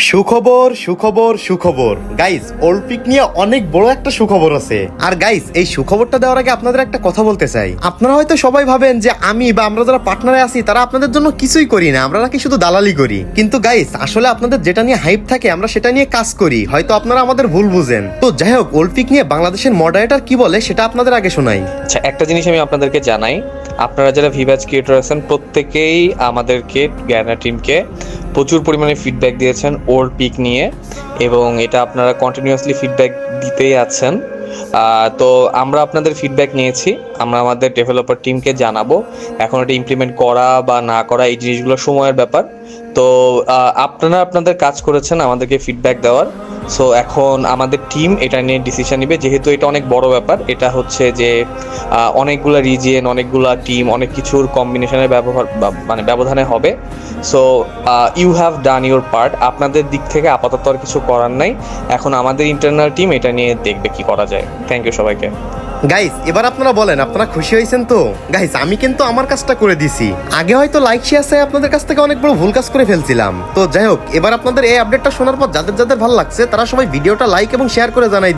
সুখবর সুখবর সুখবর গাইস, অলিম্পিক নিয়ে অনেক বড় একটা সুখবর আছে। আর গাইস, এই সুখবরটা দেওয়ার আগে আপনাদের একটা কথা বলতে চাই। আপনারা হয়তো সবাই ভাবেন যে আমি বা আমরা যারা পার্টনারে আছি তারা আপনাদের জন্য কিছুই করি না, আমরা নাকি শুধু দালালি করি। কিন্তু গাইস, আসলে আপনাদের যেটা নিয়ে হাইপ থাকে আমরা সেটা নিয়ে কাজ করি। হয়তো আপনারা আমাদের ভুল বুঝেন। তো যাই হোক, অলিম্পিক নিয়ে বাংলাদেশের মডারেটর কি বলে সেটা আপনাদের আগে শোনাই। আচ্ছা, একটা জিনিস আমি আপনাদেরকে জানাই, আপনারা যারা ভিভাজ ক্রিয়েটর আছেন প্রত্যেকেই আমাদেরকে গ্যানা টিমকে প্রচুর পরিমাণে ফিডব্যাক দিয়েছেন ওর পিক নিয়ে, এবং এটা আপনারা কন্টিনিউয়াসলি ফিডব্যাক দিতেই আছেন। তো আমরা আপনাদের ফিডব্যাক নিয়েছি, আমরা আমাদের ডেভেলপার টিমকে জানাবো। এখন এটা ইমপ্লিমেন্ট করা বা না করা এই জিনিসগুলো সময়ের ব্যাপার। তো আপনারা আপনাদের কাজ করেছেন আমাদেরকে ফিডব্যাক দেওয়ার। সো এখন আমাদের টিম এটা নিয়ে ডিসিশন নেবে, যেহেতু এটা অনেক বড় ব্যাপার। এটা হচ্ছে যে অনেকগুলা রিজিয়ন, অনেকগুলা টিম, অনেক কিছুর কম্বিনেশনের ব্যবধানে হবে। So you have done your part. আপনাদের দিক থেকে আপাতত আর কিছু করার নাই। এখন আমাদের ইন্টারনাল টিম এটা নিয়ে দেখবে কি করা যায়। থ্যাংক ইউ সবাইকে। গাইস, এবার আপনারা বলেন আপনারা খুশি হয়েছেন তো? গাইস, আমি কিন্তু আমার কাজটা করে দিছি। আগে হয়তো লাইক শেয়ার চাই আপনাদের কাছ থেকে অনেক বড় ভুল কাজ করে ফেলছিলাম। তো যাই হোক, এবার আপনাদের এই আপডেটটা শোনার পর যাদের যাদের ভালো লাগছে তারা সবাই ভিডিওটা লাইক এবং শেয়ার করে জানাই।